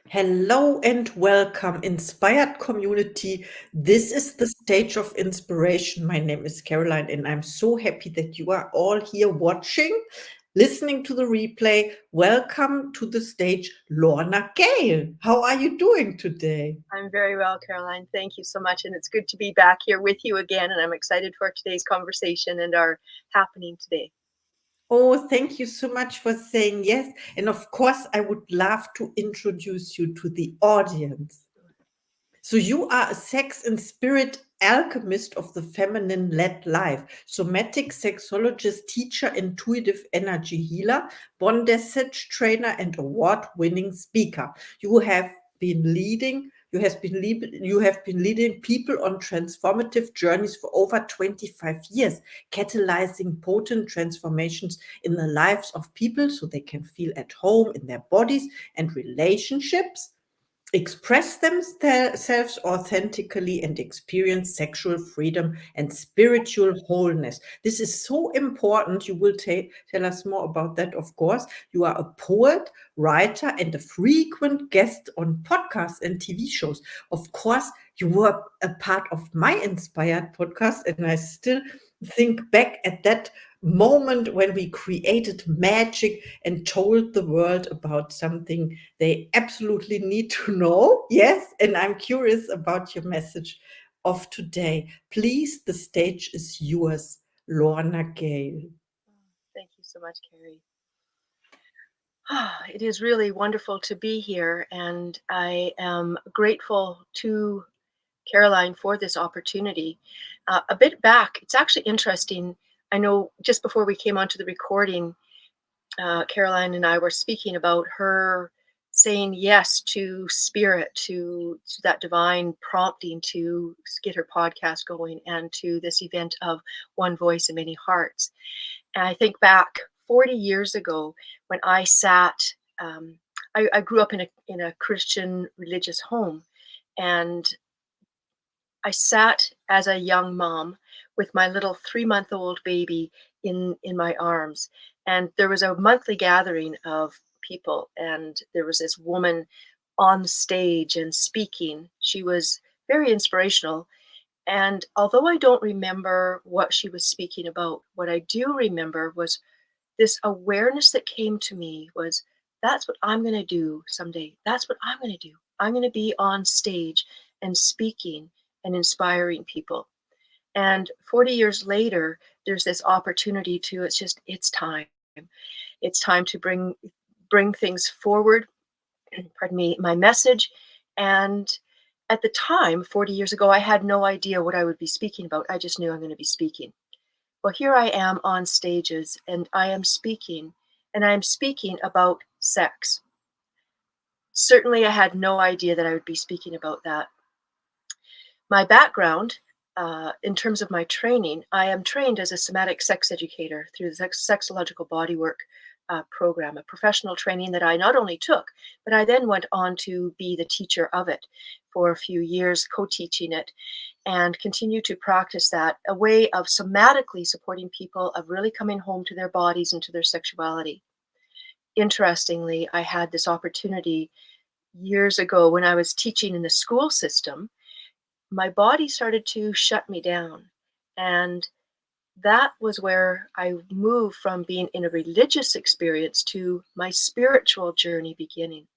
Hello and welcome, inspired community. This is the stage of inspiration. My name is Caroline, and I'm so happy that you are all here watching, listening to the replay. Welcome to the stage, Lorna Gale. How are you doing today? I'm very well, Caroline. Thank you so much. And it's good to be back here with you again. And I'm excited for today's conversation and our happening today. Oh, thank you so much for saying yes. And of course, I would love to introduce you to the audience. So you are a sex and spirit alchemist of the feminine led life, somatic sexologist, teacher, intuitive energy healer, bondage trainer, and award-winning speaker. You have been leading people on transformative journeys for over 25 years, catalyzing potent transformations in the lives of people so they can feel at home in their bodies and relationships, express themselves authentically, and experience sexual freedom and spiritual wholeness. This is so important. You will tell us more about that, of course. You are a poet, writer, and a frequent guest on podcasts and TV shows. Of course, you were a part of my Inspired podcast, and I still think back at that moment when we created magic and told the world about something they absolutely need to know. Yes, and I'm curious about your message of today. Please, the stage is yours, Lorna Gale. Thank you so much, Carrie. It is really wonderful to be here. And I am grateful to Caroline for this opportunity. A bit back, it's actually interesting. I know just before we came onto the recording, Caroline and I were speaking about her saying yes to spirit, to that divine prompting to get her podcast going, and to this event of One Voice in Many Hearts. And I think back 40 years ago when I sat. I grew up in a Christian religious home, and I sat as a young mom with my little 3-month-old baby in my arms. And there was a monthly gathering of people, and there was this woman on stage and speaking. She was very inspirational. And although I don't remember what she was speaking about, what I do remember was this awareness that came to me was, that's what I'm going to do someday. That's what I'm going to do. I'm going to be on stage and speaking and inspiring people. And 40 years later, there's this opportunity to, it's time. It's time to bring things forward, pardon me, my message. And at the time, 40 years ago, I had no idea what I would be speaking about. I just knew I'm going to be speaking. Well, here I am on stages, and I am speaking about sex. Certainly, I had no idea that I would be speaking about that. My background, in terms of my training, I am trained as a somatic sex educator through the Sexological Bodywork program, a professional training that I not only took, but I then went on to be the teacher of it for a few years, co-teaching it, and continue to practice that, a way of somatically supporting people, of really coming home to their bodies and to their sexuality. Interestingly, I had this opportunity years ago when I was teaching in the school system. My body started to shut me down. And that was where I moved from being in a religious experience to my spiritual journey beginning.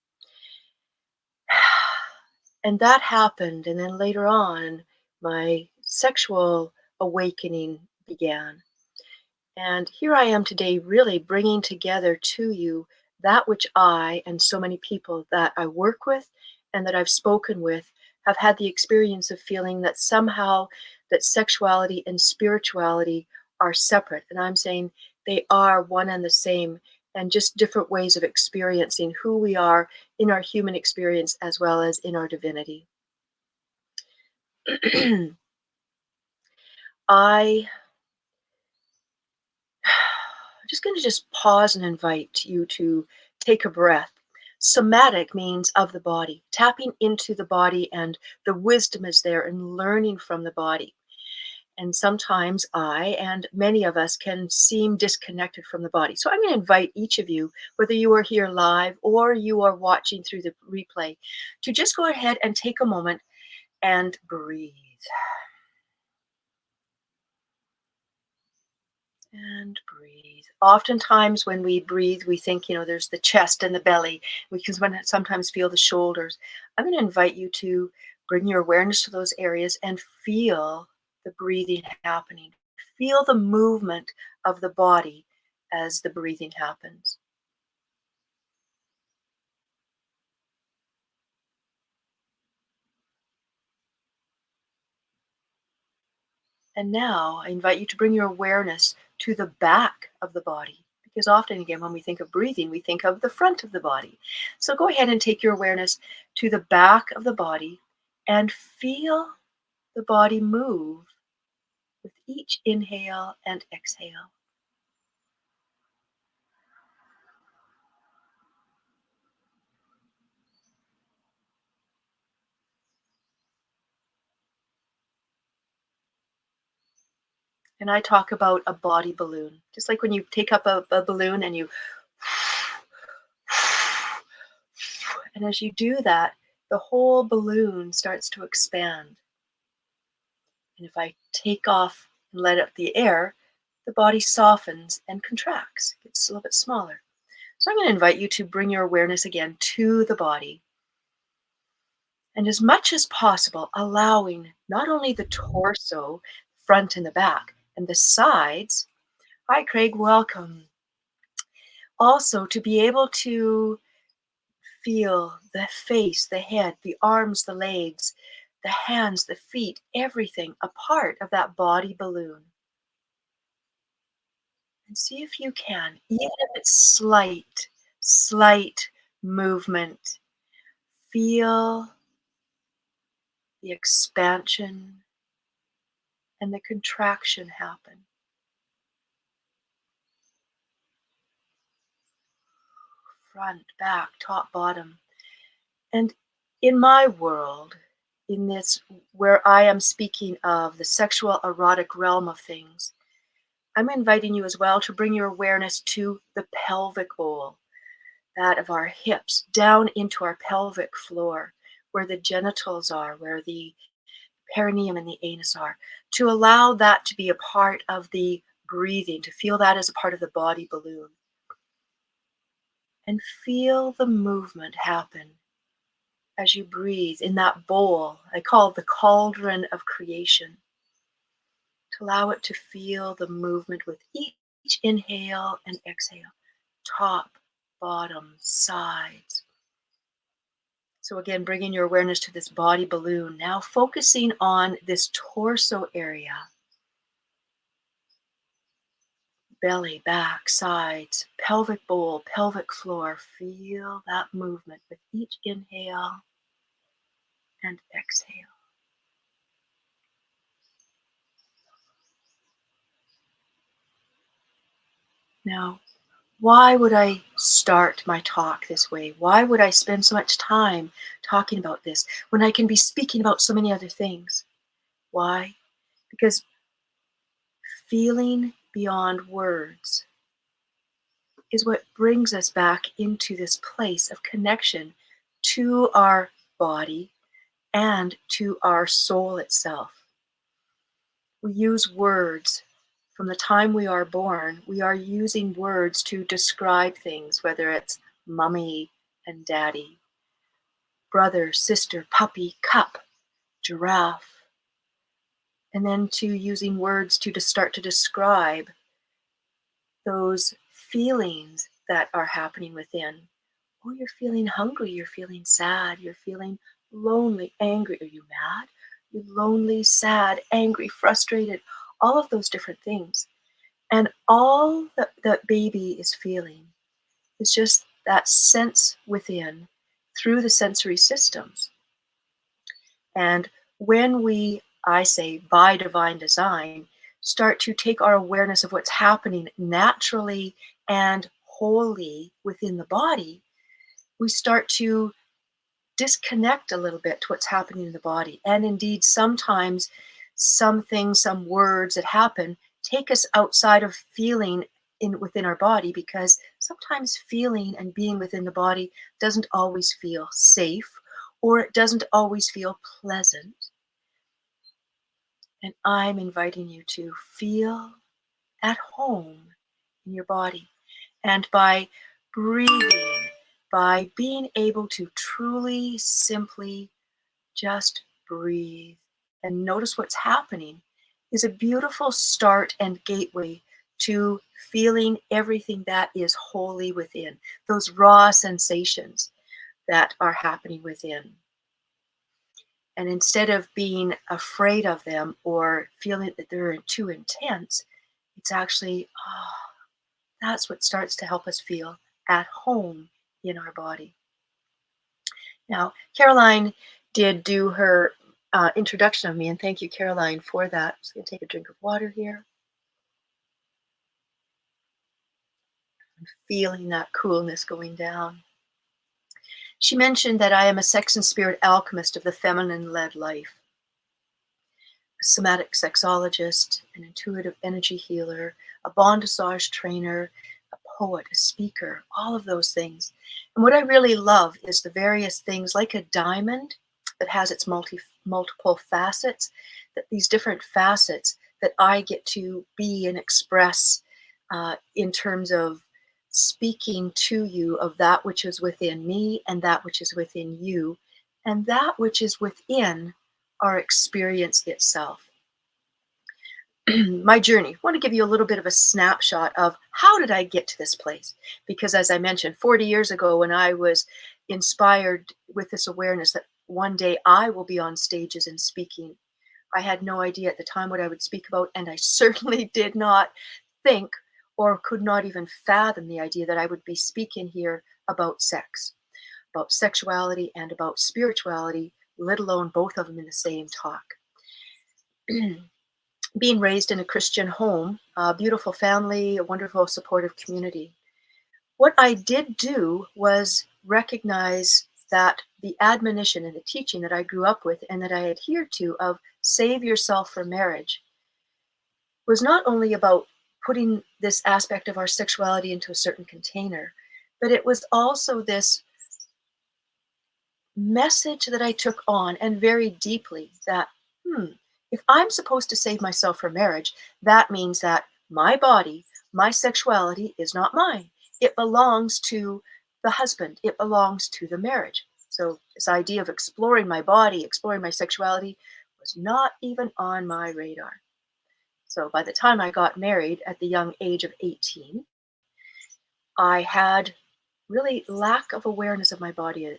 And that happened. And then later on, my sexual awakening began. And here I am today, really bringing together to you that which I and so many people that I work with and that I've spoken with have had the experience of feeling that somehow that sexuality and spirituality are separate. And I'm saying they are one and the same, and just different ways of experiencing who we are in our human experience as well as in our divinity. I'm just going to just pause and invite you to take a breath. Somatic means of the body, tapping into the body, and the wisdom is there and learning from the body. And sometimes I and many of us can seem disconnected from the body. So I'm going to invite each of you, whether you are here live or you are watching through the replay, to just go ahead and take a moment and breathe. And breathe. Oftentimes, when we breathe, we think, there's the chest and the belly. We can sometimes feel the shoulders. I'm going to invite you to bring your awareness to those areas and feel the breathing happening. Feel the movement of the body as the breathing happens. And now I invite you to bring your awareness to the back of the body. Because often, again, when we think of breathing, we think of the front of the body. So go ahead and take your awareness to the back of the body and feel the body move with each inhale and exhale. And I talk about a body balloon, just like when you take up a balloon and you, and as you do that, the whole balloon starts to expand. And if I take off and let up the air, the body softens and contracts, gets a little bit smaller. So I'm going to invite you to bring your awareness again to the body. And as much as possible, allowing not only the torso, front and the back, and the sides. Hi, Craig, welcome. Also, to be able to feel the face, the head, the arms, the legs, the hands, the feet, everything a part of that body balloon. And see if you can, even if it's slight movement, feel the expansion and the contraction happen. Front, back, top, bottom. And in my world, in this, where I am speaking of the sexual erotic realm of things, I'm inviting you as well to bring your awareness to the pelvic bowl, that of our hips, down into our pelvic floor, where the genitals are, where the perineum and the anus are, to allow that to be a part of the breathing, to feel that as a part of the body balloon. And feel the movement happen as you breathe in that bowl I call the cauldron of creation. To allow it to feel the movement with each inhale and exhale, top, bottom, sides. So again, bringing your awareness to this body balloon, now focusing on this torso area. Belly, back, sides, pelvic bowl, pelvic floor. Feel that movement with each inhale and exhale. Now, why would I start my talk this way? Why would I spend so much time talking about this when I can be speaking about so many other things? Why? Because feeling beyond words is what brings us back into this place of connection to our body and to our soul itself. We use words. From the time we are born, we are using words to describe things, whether it's mommy and daddy, brother, sister, puppy, cup, giraffe, and then to using words to start to describe those feelings that are happening within. Oh, you're feeling hungry, you're feeling sad, you're feeling lonely, angry. Are you mad? You're lonely, sad, angry, frustrated, all of those different things. And all that baby is feeling is just that sense within through the sensory systems. And when we, I say, by divine design, start to take our awareness of what's happening naturally and wholly within the body, we start to disconnect a little bit to what's happening in the body. And indeed, sometimes some things, some words that happen take us outside of feeling within our body, because sometimes feeling and being within the body doesn't always feel safe, or it doesn't always feel pleasant. And I'm inviting you to feel at home in your body. And by breathing, by being able to truly, simply just breathe and notice what's happening, is a beautiful start and gateway to feeling everything that is wholly within, those raw sensations that are happening within. And instead of being afraid of them or feeling that they're too intense, it's actually, that's what starts to help us feel at home in our body. Now, Caroline did do her introduction of me, and thank you, Caroline, for that. I'm just going to take a drink of water here. I'm feeling that coolness going down. She mentioned that I am a sex and spirit alchemist of the feminine-led life, a somatic sexologist, an intuitive energy healer, a bondage trainer, a poet, a speaker, all of those things. And what I really love is the various things, like a diamond that has its multiple facets, that these different facets that I get to be and express in terms of speaking to you of that which is within me and that which is within you and that which is within our experience itself. My journey. I want to give you a little bit of a snapshot of how did I get to this place? Because as I mentioned, 40 years ago, when I was inspired with this awareness that one day I will be on stages and speaking, I had no idea at the time what I would speak about, and I certainly did not think or could not even fathom the idea that I would be speaking here about sex, about sexuality, and about spirituality, let alone both of them in the same talk. Being raised in a Christian home, a beautiful family, a wonderful supportive community. What I did do was recognize that the admonition and the teaching that I grew up with and that I adhered to of save yourself for marriage was not only about putting this aspect of our sexuality into a certain container, but it was also this message that I took on, and very deeply, that, if I'm supposed to save myself for marriage, that means that my body, my sexuality is not mine. It belongs to the husband. It belongs to the marriage. So this idea of exploring my body, exploring my sexuality was not even on my radar. So by the time I got married at the young age of 18, I had really lack of awareness of my body,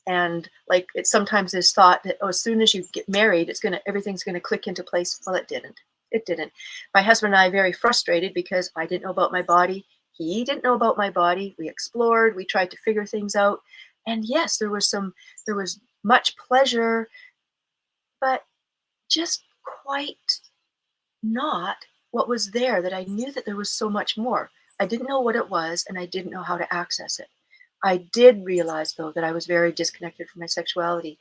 and like it sometimes is thought that, oh, as soon as you get married, everything's gonna click into place. Well, it didn't. It didn't. My husband and I very frustrated because I didn't know about my body. He didn't know about my body. We explored, we tried to figure things out. And yes, there was much pleasure, but just quite not what was there, that I knew that there was so much more. I didn't know what it was, and I didn't know how to access it. I did realize, though, that I was very disconnected from my sexuality.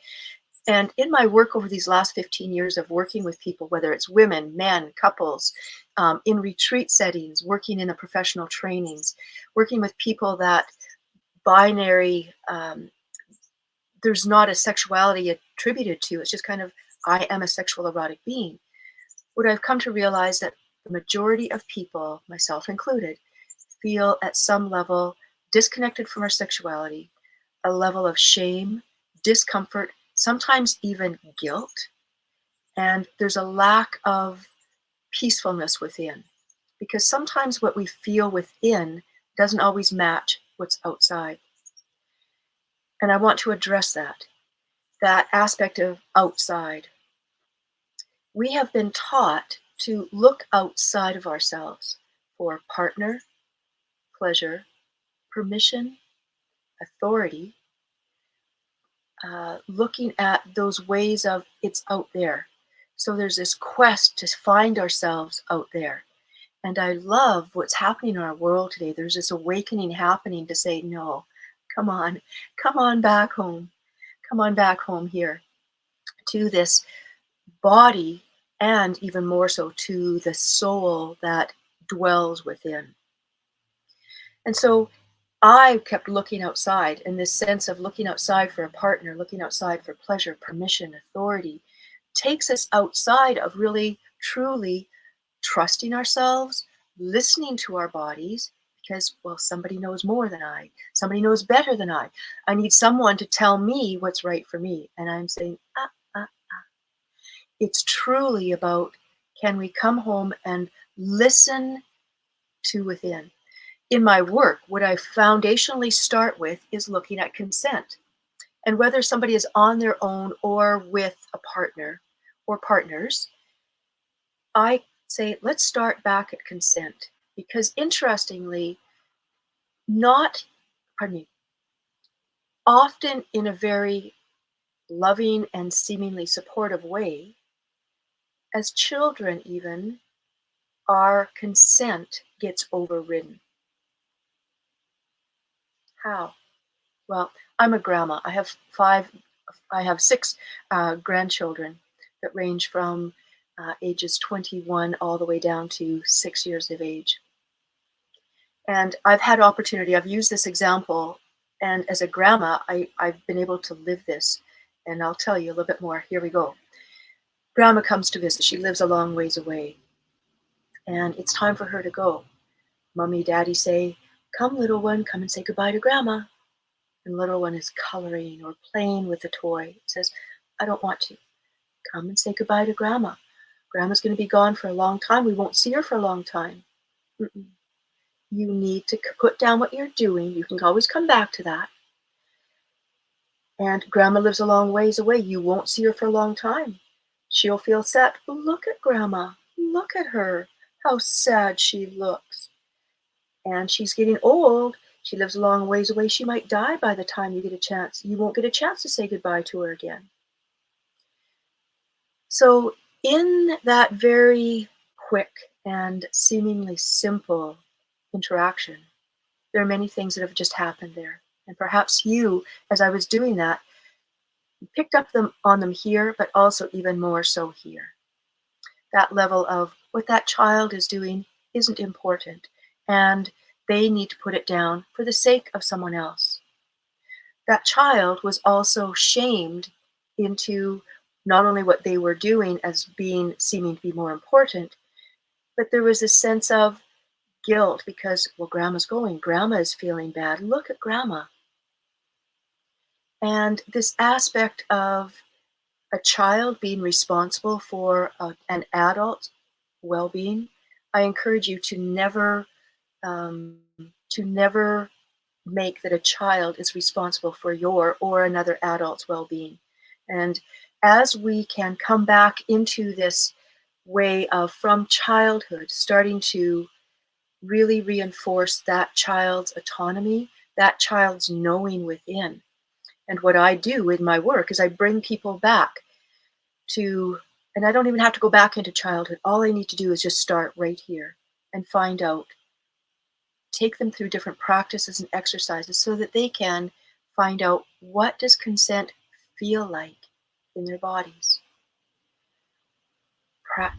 And in my work over these last 15 years of working with people, whether it's women, men, couples, in retreat settings, working in the professional trainings, working with people that binary, there's not a sexuality attributed to, it's just kind of, I am a sexual erotic being. What I've come to realize that the majority of people, myself included, feel at some level disconnected from our sexuality, a level of shame, discomfort, sometimes even guilt, and there's a lack of peacefulness within. Because sometimes what we feel within doesn't always match what's outside. And I want to address that aspect of outside. We have been taught to look outside of ourselves for partner, pleasure, permission, authority, looking at those ways of it's out there. So there's this quest to find ourselves out there. And I love what's happening in our world today. There's this awakening happening to say, no, come on back home. Come on back home here to this body and even more so to the soul that dwells within. And so I kept looking outside, and this sense of looking outside for a partner, looking outside for pleasure, permission, authority, takes us outside of really, truly trusting ourselves, listening to our bodies, because, well, somebody knows more than I, somebody knows better than I. I need someone to tell me what's right for me. And I'm saying, it's truly about, can we come home and listen to within? In my work, what I foundationally start with is looking at consent. And whether somebody is on their own or with a partner or partners, I say, let's start back at consent. Because interestingly, not, pardon me, often in a very loving and seemingly supportive way, as children even, our consent gets overridden. How? Well, I'm a grandma. I have six grandchildren that range from ages 21 all the way down to 6 years of age. And I've had opportunity, I've used this example, and as a grandma, I've been able to live this. And I'll tell you a little bit more. Here we go. Grandma comes to visit. She lives a long ways away. And it's time for her to go. Mommy, daddy say, come, little one, come and say goodbye to grandma. And little one is coloring or playing with a toy. It says, I don't want to. Come and say goodbye to grandma. Grandma's going to be gone for a long time. We won't see her for a long time. Mm-mm. You need to put down what you're doing. You can always come back to that. And grandma lives a long ways away. You won't see her for a long time. She'll feel sad. Look at grandma. Look at her. How sad she looks. And she's getting old. She lives a long ways away. She might die by the time you get a chance. You won't get a chance to say goodbye to her again. So, in that very quick and seemingly simple interaction, there are many things that have just happened there. And perhaps you, as I was doing that, picked up on them here, but also even more so here. That level of what that child is doing isn't important, and they need to put it down for the sake of someone else. That child was also shamed into not only what they were doing as being seeming to be more important, but there was a sense of guilt because, well, grandma's going, grandma is feeling bad. Look at grandma. And this aspect of a child being responsible for an adult well-being, I encourage you um, to never make that a child is responsible for your or another adult's well-being. And as we can come back into this way of from childhood starting to really reinforce that child's autonomy, that child's knowing within. And what I do in my work is I bring people back to, and I don't even have to go back into childhood. All I need to do is just start right here and find out, take them through different practices and exercises so that they can find out, what does consent feel like in their bodies.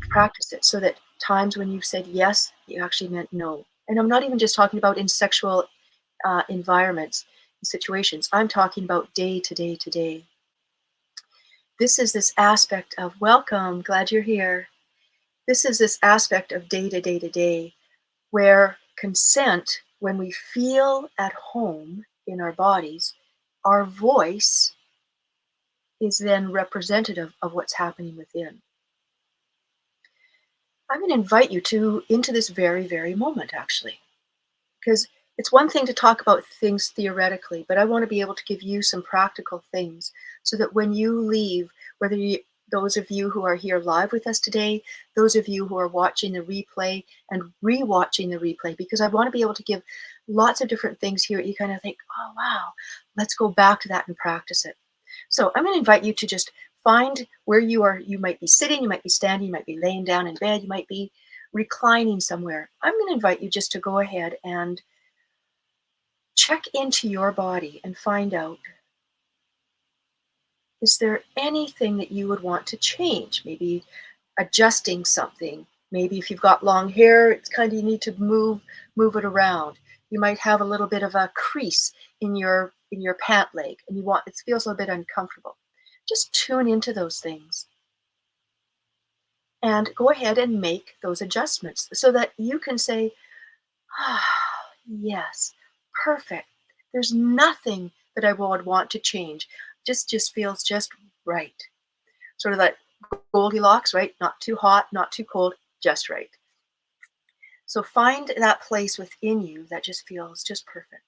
Practice it so that times when you've said yes, you actually meant no. And I'm not even just talking about in sexual environments and situations. I'm talking about day to day to day. This is this aspect of welcome, glad you're here. This is this aspect of day to day to day where consent, when we feel at home in our bodies, our voice is then representative of what's happening within. I'm going to invite you into this very, very moment, actually, because it's one thing to talk about things theoretically, but I want to be able to give you some practical things so that when you leave, those of you who are here live with us today, those of you who are watching the replay and re-watching the replay, because I want to be able to give lots of different things here. You kind of think, oh, wow, let's go back to that and practice it. So I'm going to invite you to just find where you are. You might be sitting, you might be standing, you might be laying down in bed, you might be reclining somewhere. I'm going to invite you just to go ahead and check into your body and find out, is there anything that you would want to change? Maybe adjusting something. Maybe if you've got long hair, it's kind of, you need to move it around. You might have a little bit of a crease in your pant leg, and it feels a little bit uncomfortable. Just tune into those things and go ahead and make those adjustments so that you can say, ah, yes, perfect. There's nothing that I would want to change. Just feels just right. Sort of that Goldilocks, right? Not too hot, not too cold, just right. So find that place within you that just feels just perfect.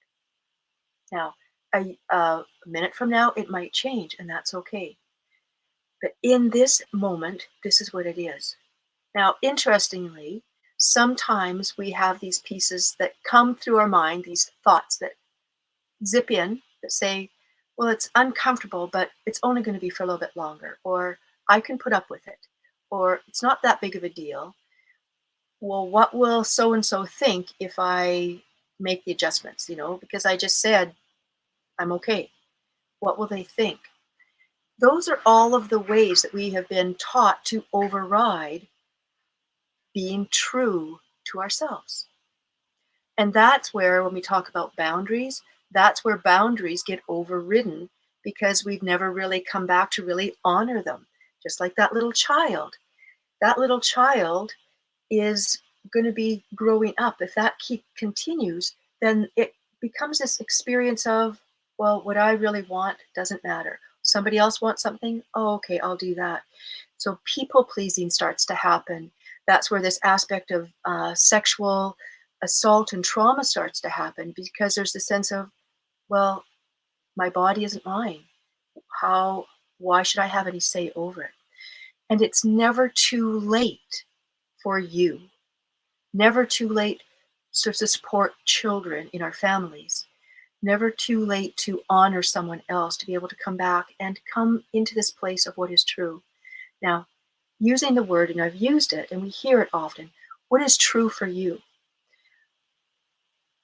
Now, a minute from now, it might change, and that's okay. But in this moment, this is what it is. Now, interestingly, sometimes we have these pieces that come through our mind, these thoughts that zip in, that say, well, it's uncomfortable, but it's only going to be for a little bit longer, or I can put up with it, or it's not that big of a deal. Well, what will so and so think if I make the adjustments, because I just said I'm okay. What will they think? Those are all of the ways that we have been taught to override being true to ourselves. And that's where, when we talk about boundaries, that's where boundaries get overridden because we've never really come back to really honor them. Just like that little child. That little child is going to be growing up. If that continues, then it becomes this experience of, well, what I really want doesn't matter. Somebody else wants something. Oh, okay, I'll do that. So people pleasing starts to happen. That's where this aspect of sexual assault and trauma starts to happen, because there's the sense of, well, my body isn't mine. Why should I have any say over it? And it's never too late for you. Never too late to support children in our families. Never too late to honor someone else, to be able to come back and come into this place of what is true. Now, using the word, and I've used it, and we hear it often, what is true for you?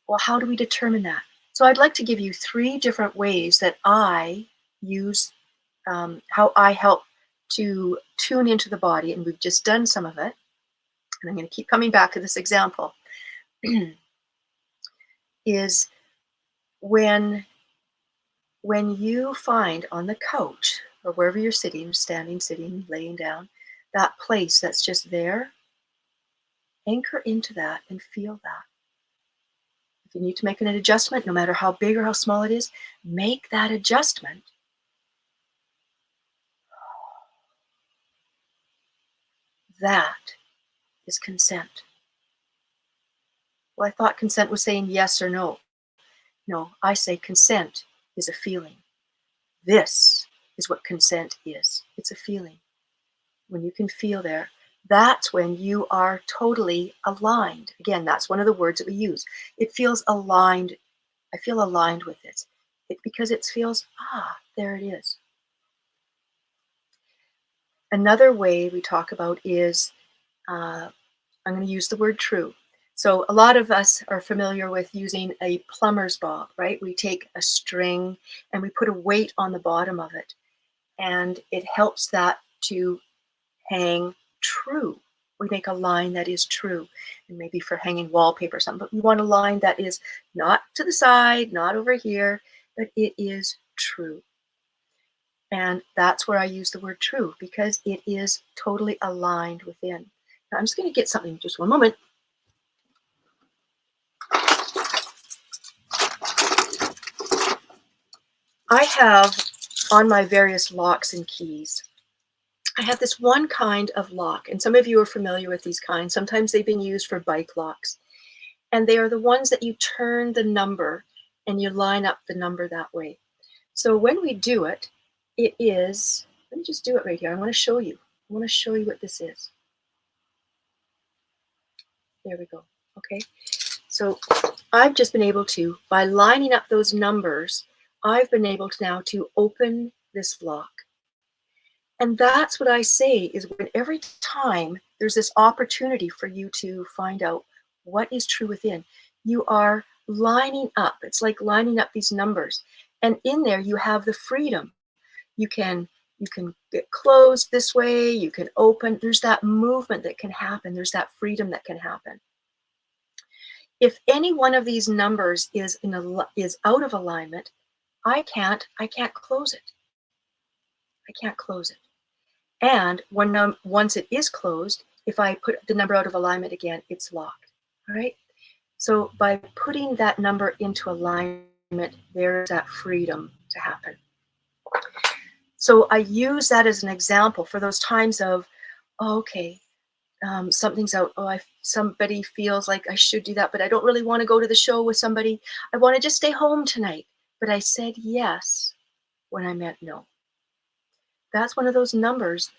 Well, how do we determine that? So I'd like to give you 3 different ways that I use, how I help to tune into the body, and we've just done some of it. And I'm going to keep coming back to this example. Is when you find on the couch or wherever you're sitting, standing, sitting, laying down, that place that's just there, anchor into that and feel that. If you need to make an adjustment, no matter how big or how small it is, make that adjustment. That is consent. Well, I thought consent was saying yes or no. No, I say consent is a feeling. This is what consent is. It's a feeling. When you can feel there, that's when you are totally aligned. Again, that's one of the words that we use. It feels aligned. I feel aligned with it. Because it feels, there it is. Another way we talk about is, I'm going to use the word true. So a lot of us are familiar with using a plumber's bob, right? We take a string and we put a weight on the bottom of it, and it helps that to hang true. We make a line that is true, and maybe for hanging wallpaper or something, but we want a line that is not to the side, not over here, but it is true. And that's where I use the word true, because it is totally aligned within. Now I'm just going to get something, just one moment. I have on my various locks and keys, I have this one kind of lock, and some of you are familiar with these kinds. Sometimes they've been used for bike locks. And they are the ones that you turn the number and you line up the number that way. So when we do it, it is, let me just do it right here. I want to show you. I want to show you what this is. There we go. Okay. So I've just been able to, by lining up those numbers, I've been able to now to open this lock. And that's what I say is, when every time there's this opportunity for you to find out what is true within, you are lining up. It's like lining up these numbers. And in there, you have the freedom. You can You can get closed this way, you can open. There's that movement that can happen. There's that freedom that can happen. If any one of these numbers is out of alignment, I can't close it. I can't close it. And once it is closed, if I put the number out of alignment again, it's locked. All right. So by putting that number into alignment, there's that freedom to happen. So I use that as an example for those times of, oh, okay, something's out. Oh, somebody feels like I should do that, but I don't really want to go to the show with somebody. I want to just stay home tonight. But I said yes when I meant no. That's one of those numbers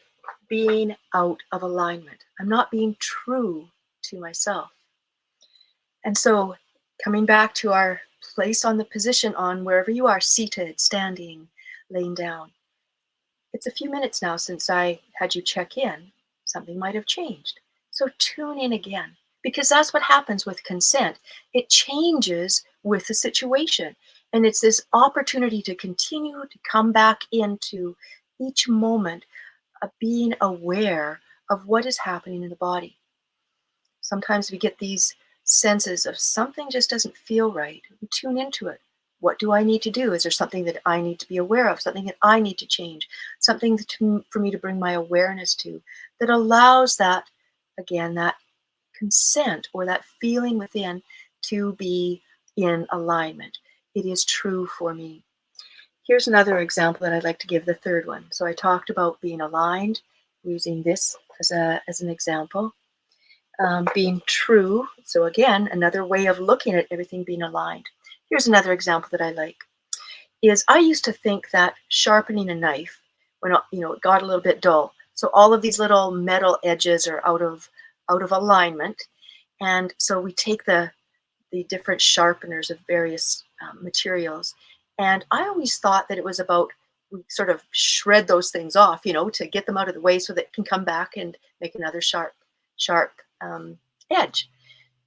being out of alignment. I'm not being true to myself. And so coming back to our place on the position on wherever you are, seated, standing, laying down. It's a few minutes now since I had you check in. Something might have changed. So tune in again, because that's what happens with consent. It changes with the situation. And it's this opportunity to continue to come back into each moment of being aware of what is happening in the body. Sometimes we get these senses of something just doesn't feel right. We tune into it. What do I need to do? Is there something that I need to be aware of? Something that I need to change? Something for me to bring my awareness to that allows that, again, that consent or that feeling within to be in alignment. It is true for me. Here's another example that I'd like to give, the third one. So I talked about being aligned, using this as an example. Being true. So again, another way of looking at everything being aligned. Here's another example that I like. Is I used to think that sharpening a knife, when it got a little bit dull, so all of these little metal edges are out of alignment, and so we take the different sharpeners of various materials, and I always thought that it was about we sort of shred those things off, to get them out of the way so that it can come back and make another sharp edge.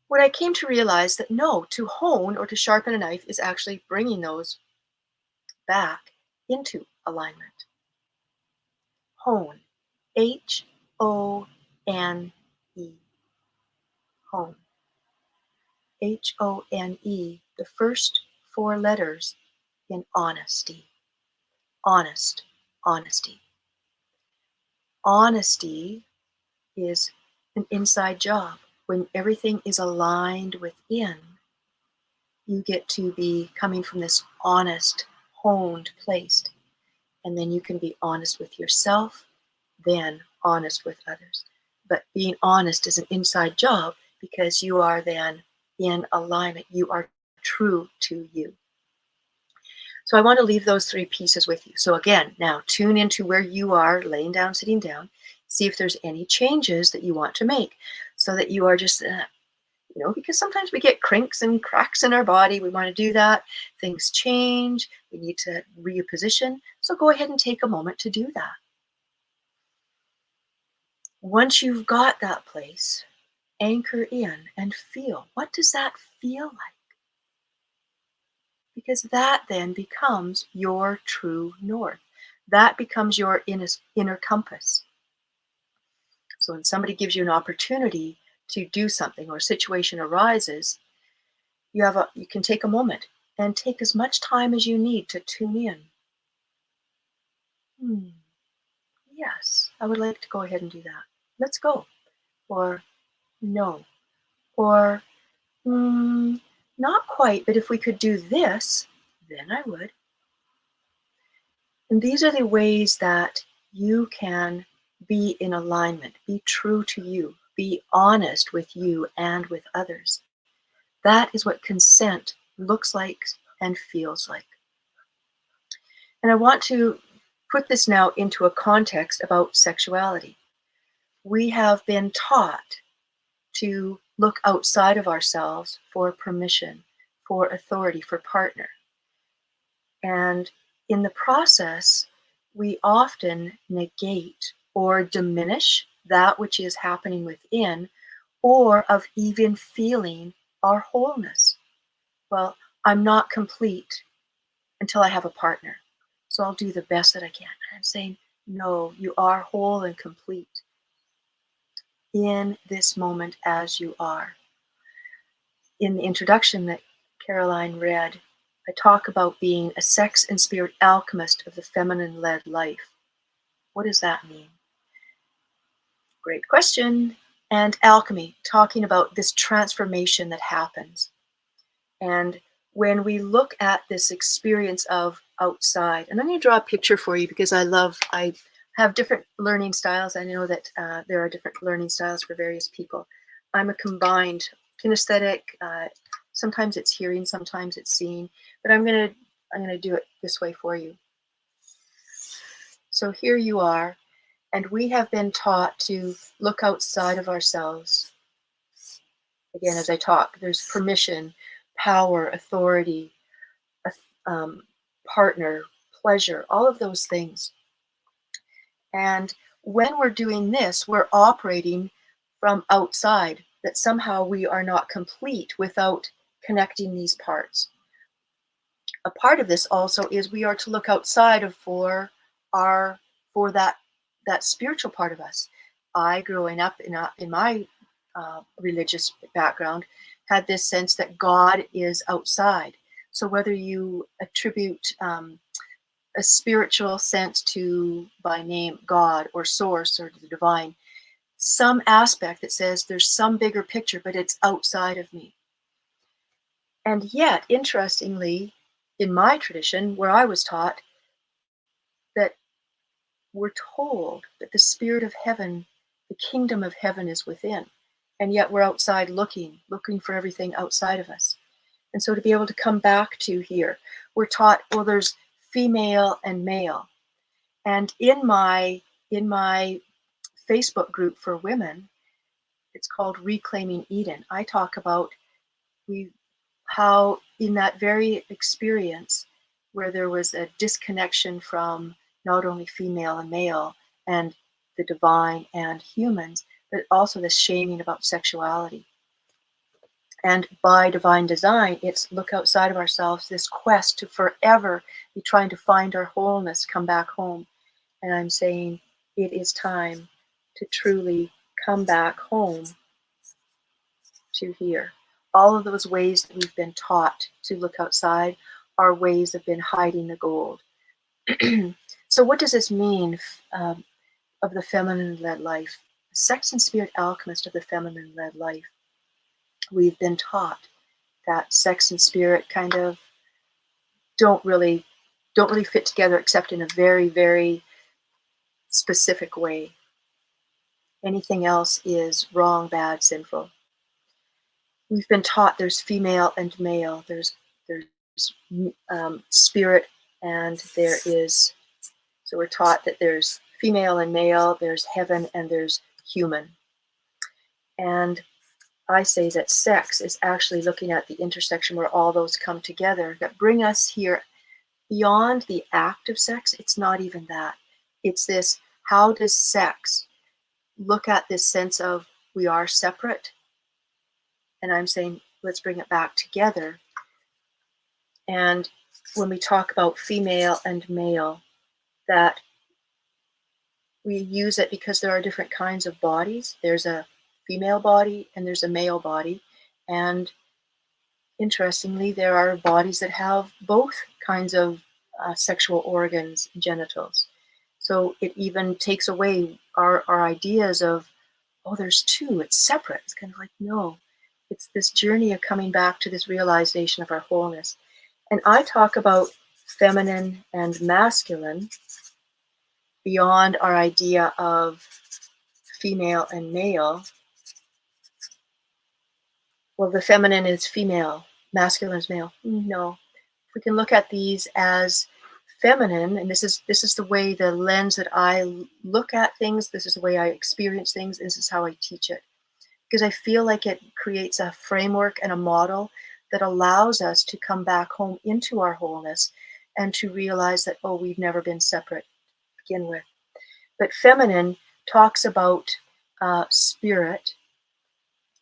What I came to realize that no, to hone or to sharpen a knife is actually bringing those back into alignment. Hone. Hone. Hone. Hone. The first four letters in honesty. Honest. Honesty. Honesty is an inside job. When everything is aligned within, you get to be coming from this honest, honed place. And then you can be honest with yourself, then honest with others. But being honest is an inside job because you are then in alignment. You are true to you. So I want to leave those three pieces with you. So again, now tune into where you are, laying down, sitting down. See if there's any changes that you want to make so that you are just, because sometimes we get crinks and cracks in our body. We want to do that. Things change. We need to reposition. So go ahead and take a moment to do that. Once you've got that place, anchor in and feel. What does that feel like? Because that then becomes your true north. That becomes your inner compass. So when somebody gives you an opportunity to do something or a situation arises, you can take a moment and take as much time as you need to tune in. Yes, I would like to go ahead and do that. Let's go. Or no. Or not quite, but if we could do this, then I would. And these are the ways that you can be in alignment, be true to you, be honest with you and with others. That is what consent looks like and feels like. And I want to put this now into a context about sexuality. We have been taught to look outside of ourselves for permission, for authority, for partner. And in the process, we often negate or diminish that which is happening within, or of even feeling our wholeness. Well, I'm not complete until I have a partner, so I'll do the best that I can. I'm saying, No, you are whole and complete in this moment as you are. In the introduction that Caroline read, I talk about being a sex and spirit alchemist of the feminine-led life. What does that mean? Great question. And alchemy, talking about this transformation that happens. And when we look at this experience of outside, and I'm going to draw a picture for you because I have different learning styles. I know that there are different learning styles for various people. I'm a combined kinesthetic. Sometimes it's hearing, sometimes it's seeing, but I'm going to do it this way for you. So here you are, and we have been taught to look outside of ourselves. Again, as I talk, there's permission, power, authority, partner, pleasure, all of those things. And when we're doing this, we're operating from outside, that somehow we are not complete without connecting these parts. A part of this also is we are to look outside of for that spiritual part of us. I, growing up in my religious background, had this sense that God is outside. So whether you attribute a spiritual sense to, by name, God or source or the divine, some aspect that says there's some bigger picture, but it's outside of me. And yet, interestingly, in my tradition, where I was taught, that we're told that the spirit of heaven, the kingdom of heaven is within. And yet we're outside looking for everything outside of us. And so to be able to come back to here, we're taught, well, there's female and male. And in my Facebook group for women, it's called Reclaiming Eden. I talk about how in that very experience where there was a disconnection from not only female and male and the divine and humans, but also the shaming about sexuality. And by divine design, it's look outside of ourselves, this quest to forever be trying to find our wholeness, come back home. And I'm saying it is time to truly come back home to here. All of those ways that we've been taught to look outside are ways of been hiding the gold. So what does this mean of the feminine-led life? Sex and spirit alchemist of the feminine-led life. We've been taught that sex and spirit kind of don't really fit together except in a very, very specific way. Anything else is wrong, bad, sinful. We've been taught there's female and male. There's spirit, and there is. So we're taught that there's female and male. There's heaven and there's human. And I say that sex is actually looking at the intersection where all those come together that bring us here beyond the act of sex. It's not even that. It's this, how does sex look at this sense of we are separate? And I'm saying, let's bring it back together. And when we talk about female and male, that we use it because there are different kinds of bodies. There's a female body and there's a male body. And interestingly, there are bodies that have both kinds of sexual organs, genitals. So it even takes away our ideas of, oh, there's two, it's separate. It's kind of like, no, it's this journey of coming back to this realization of our wholeness. And I talk about feminine and masculine beyond our idea of female and male. Well, the feminine is female, masculine is male. No, we can look at these as feminine, and this is the way, the lens that I look at things, this is the way I experience things, this is how I teach it. Because I feel like it creates a framework and a model that allows us to come back home into our wholeness and to realize that, oh, we've never been separate to begin with. But feminine talks about spirit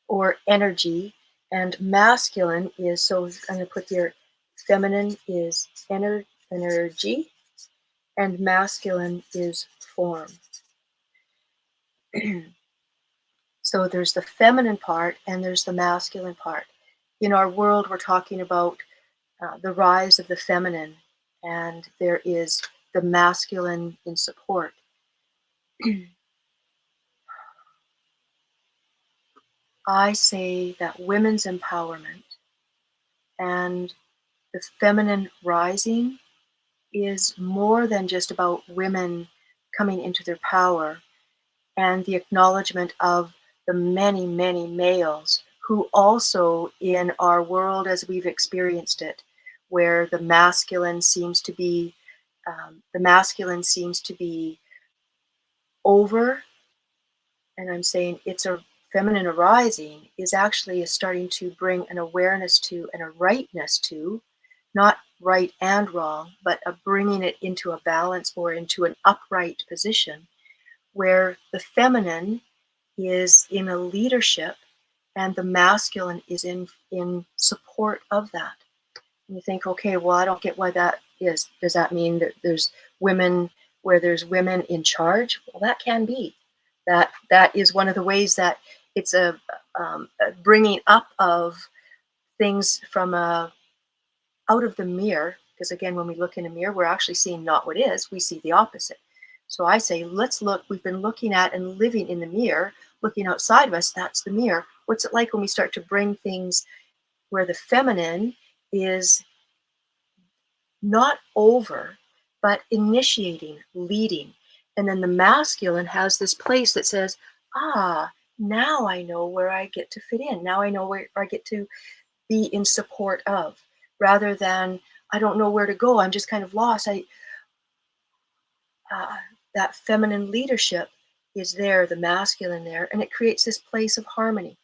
or energy, and masculine is, so I'm going to put here, feminine is energy, and masculine is form. So there's the feminine part and there's the masculine part. In our world, we're talking about the rise of the feminine, and there is the masculine in support. I say that women's empowerment and the feminine rising is more than just about women coming into their power and the acknowledgement of the many, many males who also in our world as we've experienced it, where the masculine seems to be over, and I'm saying it's a feminine arising is actually starting to bring an awareness to and a rightness to, not right and wrong, but a bringing it into a balance or into an upright position where the feminine is in a leadership and the masculine is in support of that. And you think, okay, well, I don't get why that is. Does that mean that there's women where there's women in charge? Well, that can be. That is one of the ways that it's a bringing up of things from out of the mirror. Because again, when we look in a mirror, we're actually seeing not what is. We see the opposite. So I say, let's look. We've been looking at and living in the mirror, looking outside of us. That's the mirror. What's it like when we start to bring things where the feminine is not over, but initiating, leading. And then the masculine has this place that says, now I know where I get to fit in. Now I know where I get to be in support of, rather than I don't know where to go. I'm just kind of lost. That feminine leadership is there, the masculine there, and it creates this place of harmony.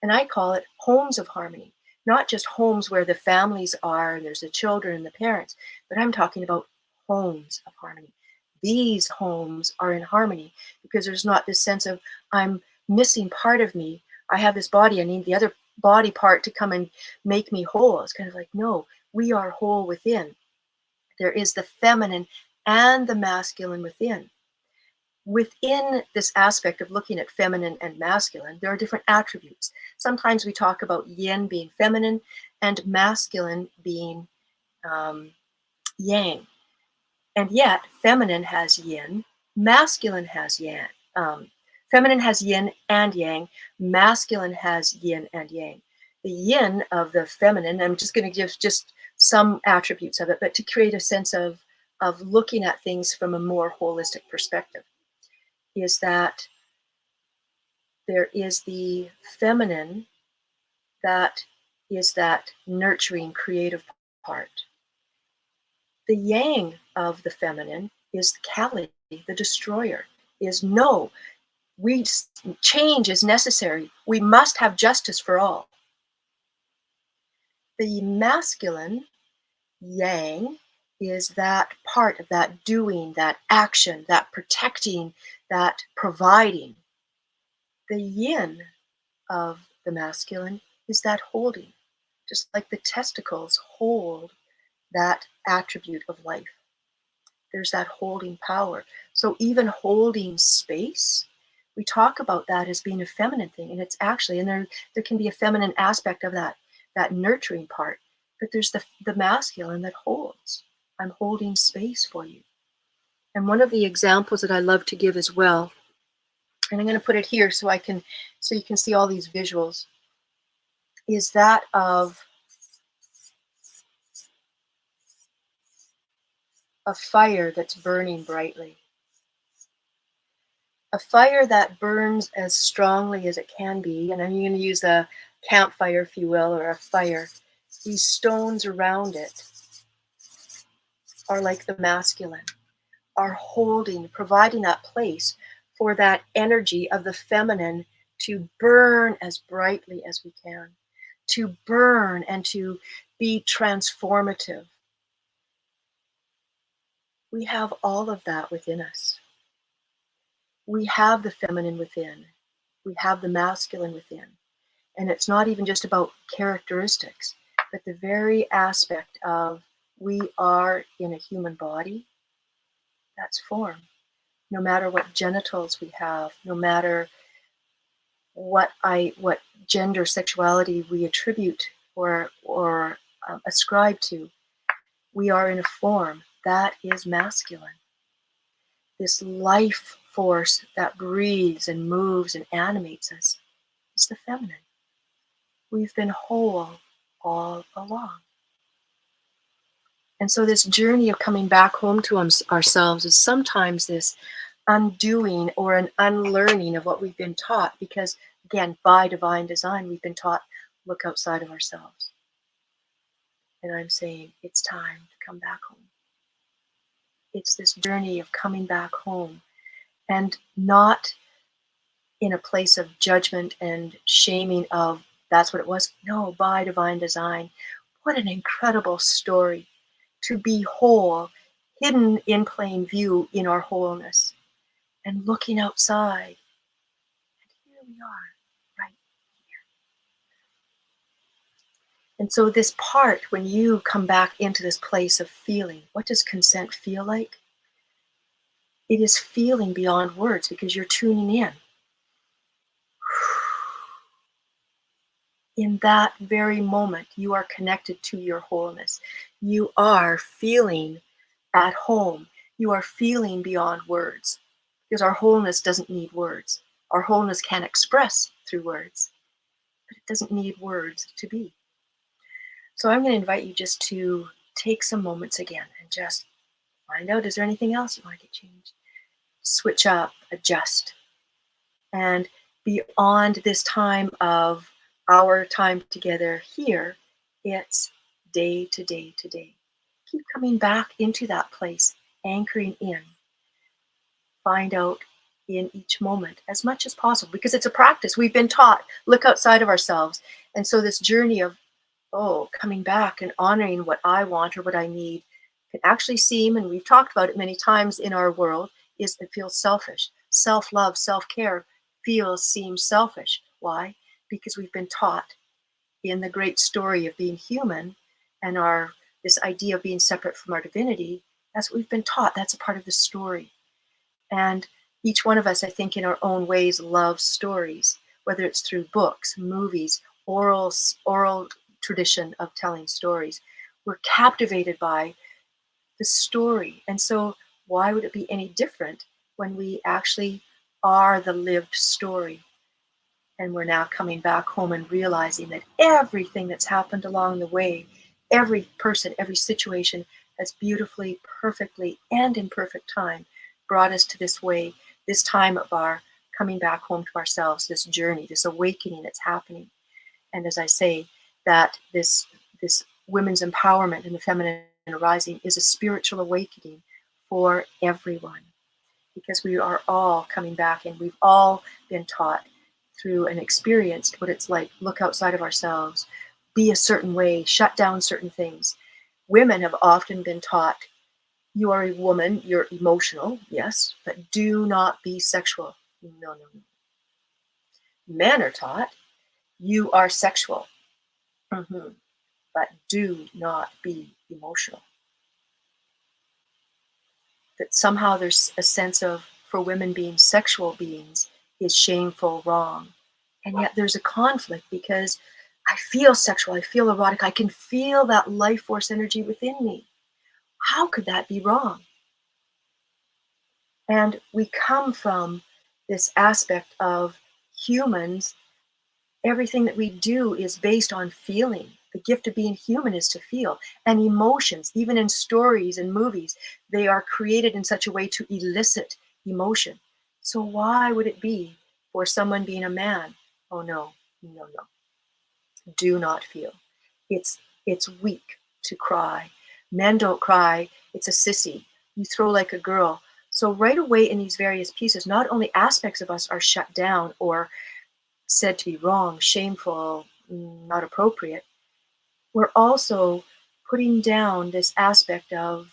And I call it homes of harmony, not just homes where the families are and there's the children and the parents, but I'm talking about homes of harmony. These homes are in harmony because there's not this sense of I'm missing part of me. I have this body, I need the other body part to come and make me whole. It's kind of like, no, we are whole within. There is the feminine and the masculine within. Within this aspect of looking at feminine and masculine, there are different attributes. Sometimes we talk about yin being feminine and masculine being yang. And yet, feminine has yin, masculine has yang. Feminine has yin and yang, masculine has yin and yang. The yin of the feminine, I'm just going to give just some attributes of it, but to create a sense of looking at things from a more holistic perspective, is that there is the feminine that is that nurturing, creative part. The yang of the feminine is the Kali, the destroyer, is no, change is necessary. We must have justice for all. The masculine, yang, is that part of that doing, that action, that protecting, that providing. The yin of the masculine is that holding, just like the testicles hold that attribute of life. There's that holding power. So even holding space, we talk about that as being a feminine thing, and it's actually, and there can be a feminine aspect of that nurturing part, but there's the masculine that holds. I'm holding space for you. And one of the examples that I love to give as well, and I'm going to put it here so you can see all these visuals, is that of a fire that's burning brightly. A fire that burns as strongly as it can be, and I'm going to use a campfire, if you will, or a fire. These stones around it are like the masculine, are holding, providing that place for that energy of the feminine to burn as brightly as we can, to burn and to be transformative. We have all of that within us. We have the feminine within. We have the masculine within. And it's not even just about characteristics, but the very aspect of we are in a human body. That's form. No matter what genitals we have, no matter what gender, sexuality we attribute or ascribe to, we are in a form that is masculine. This life force that breathes and moves and animates us is the feminine. We've been whole all along. And so this journey of coming back home to ourselves is sometimes this undoing or an unlearning of what we've been taught, because again, by divine design, we've been taught, look outside of ourselves. And I'm saying it's time to come back home. It's this journey of coming back home, and not in a place of judgment and shaming of that's what it was. No, by divine design. What an incredible story to be whole, hidden in plain view in our wholeness, and looking outside. And here we are, right here. And so this part, when you come back into this place of feeling, what does consent feel like? It is feeling beyond words, because you're tuning in. In that very moment, you are connected to your wholeness. You are feeling at home. You are feeling beyond words, because our wholeness doesn't need words. Our wholeness can express through words, but it doesn't need words to be. So I'm going to invite you just to take some moments again and just find out, is there anything else you want to get changed? Switch up, adjust. And beyond this time of our time together here, it's day to day to day. Keep coming back into that place, anchoring in. Find out in each moment as much as possible, because it's a practice. We've been taught, look outside of ourselves. And so this journey of, coming back and honoring what I want or what I need can actually seem, and we've talked about it many times in our world, is it feels selfish. Self-love, self-care seems selfish. Why? Because we've been taught in the great story of being human and this idea of being separate from our divinity. That's what we've been taught. That's a part of the story. And each one of us, I think, in our own ways, loves stories, whether it's through books, movies, oral tradition of telling stories. We're captivated by the story. And so why would it be any different when we actually are the lived story? And we're now coming back home and realizing that everything that's happened along the way, every person, every situation has beautifully, perfectly, and in perfect time brought us to this time of our coming back home to ourselves, this journey, this awakening that's happening. And as I say, that this women's empowerment and the feminine arising is a spiritual awakening for everyone, because we are all coming back, and we've all been taught through and experienced what it's like, look outside of ourselves, be a certain way, shut down certain things. Women have often been taught, you are a woman, you're emotional, yes, but do not be sexual. No. Men are taught, you are sexual, but do not be emotional. That somehow there's a sense of, for women, being sexual beings is shameful, wrong. And yet there's a conflict, because I feel sexual, I feel erotic, I can feel that life force energy within me. How could that be wrong? And we come from this aspect of humans. Everything that we do is based on feeling. The gift of being human is to feel. And emotions, even in stories and movies, they are created in such a way to elicit emotion. So why would it be for someone being a man? Oh, no. Do not feel. It's weak to cry. Men don't cry. It's a sissy. You throw like a girl. So right away in these various pieces, not only aspects of us are shut down or said to be wrong, shameful, not appropriate, we're also putting down this aspect of,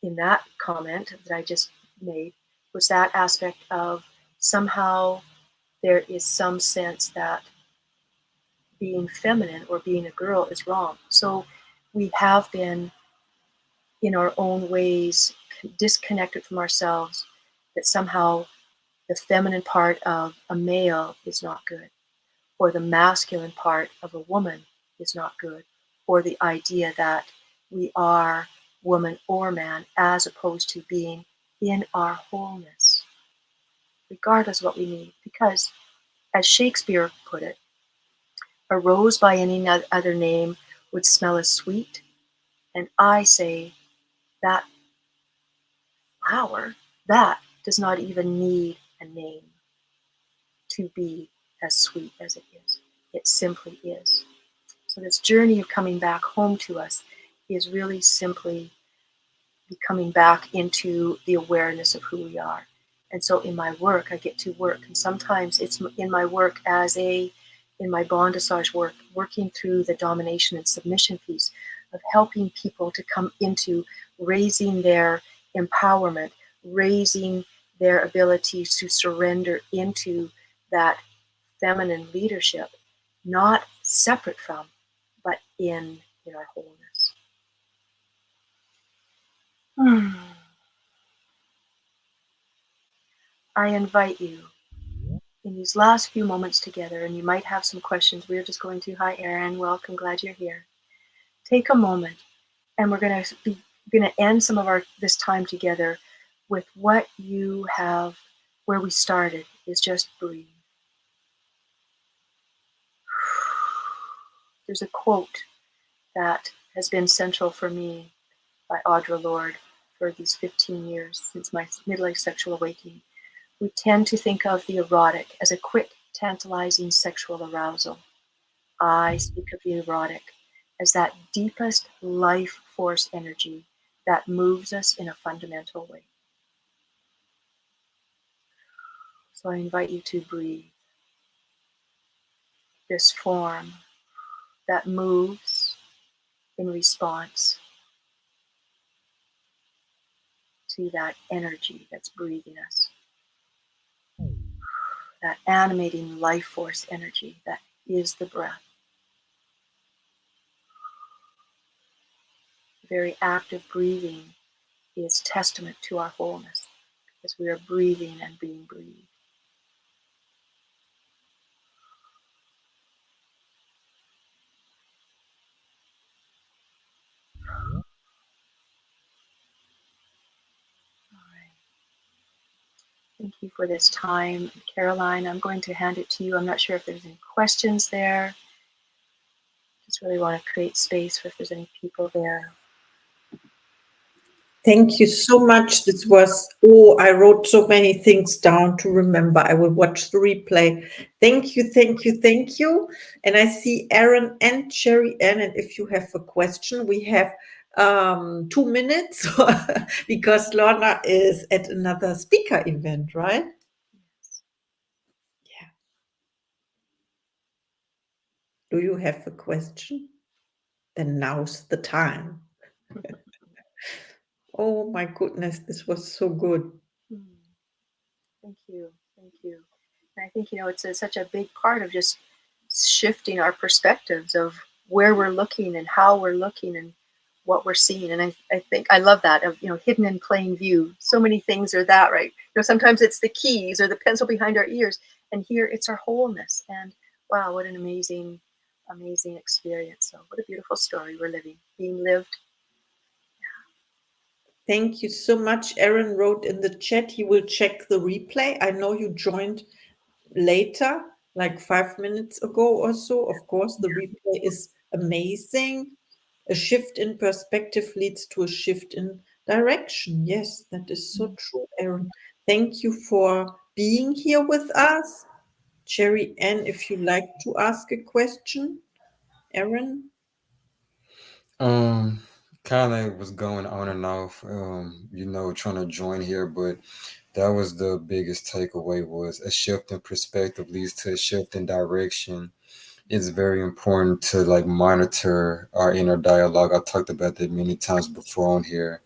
in that comment that I just made, was that aspect of somehow there is some sense that being feminine or being a girl is wrong. So we have been in our own ways, disconnected from ourselves, that somehow the feminine part of a male is not good, or the masculine part of a woman is not good, or the idea that we are woman or man as opposed to being in our wholeness, regardless of what we need. Because, as Shakespeare put it, a rose by any other name would smell as sweet. And I say that flower, that does not even need a name to be as sweet as it is. It simply is. So, this journey of coming back home to us is really simply coming back into the awareness of who we are. And so, in my work, I get to work, and sometimes it's in my work in my bondage work, working through the domination and submission piece of helping people to come into raising their empowerment, raising their ability to surrender into that feminine leadership, not separate from, but in our wholeness. I invite you in these last few moments together, and you might have some questions. We're just going to, hi, Erin, welcome, glad you're here. Take a moment, and we're going to end some of this time together with what you have, where we started, is just breathe. There's a quote that has been central for me by Audre Lorde for these 15 years since my midlife sexual awakening. We tend to think of the erotic as a quick, tantalizing sexual arousal. I speak of the erotic as that deepest life force energy that moves us in a fundamental way. So I invite you to breathe this form that moves in response to that energy that's breathing us, that animating life force energy that is the breath. Very active breathing is testament to our wholeness because we are breathing and being breathed. All right. Thank you for this time. Caroline, I'm going to hand it to you. I'm not sure if there's any questions there. Just really want to create space for if there's any people there. Thank you so much. This was, I wrote so many things down to remember. I will watch the replay. Thank you, thank you, thank you. And I see Aaron and Sherry Ann. And if you have a question, we have 2 minutes because Lorna is at another speaker event, right? Yeah. Do you have a question? Then now's the time. Oh my goodness, this was so good. Thank you. Thank you. And I think, it's such a big part of just shifting our perspectives of where we're looking and how we're looking and what we're seeing. And I think I love that of, hidden in plain view. So many things are that, right? Sometimes it's the keys or the pencil behind our ears. And here it's our wholeness. And wow, what an amazing, amazing experience. So what a beautiful story we're living, being lived. Thank you so much. Aaron wrote in the chat he will check the replay. I know you joined later, like 5 minutes ago or so. Of course, the replay is amazing. A shift in perspective leads to a shift in direction. Yes, that is so true, Aaron. Thank you for being here with us. Cherry Ann, if you like to ask a question, Aaron. Kind of was going on and off, trying to join here, but that was the biggest takeaway was a shift in perspective leads to a shift in direction. It's very important to like monitor our inner dialogue. I talked about that many times before on here.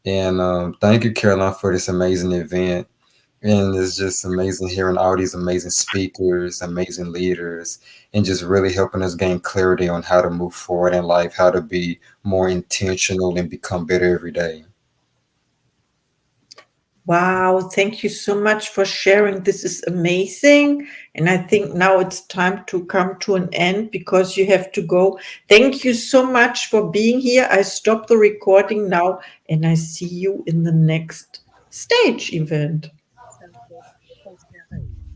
And thank you, Caroline, for this amazing event. And it's just amazing hearing all these amazing speakers, amazing leaders, and just really helping us gain clarity on how to move forward in life, how to be more intentional and become better every day. Wow, thank you so much for sharing. This is amazing. And I think now it's time to come to an end because you have to go. Thank you so much for being here. I stop the recording now and I see you in the next stage event. Sounds good. Thanks, Caroline.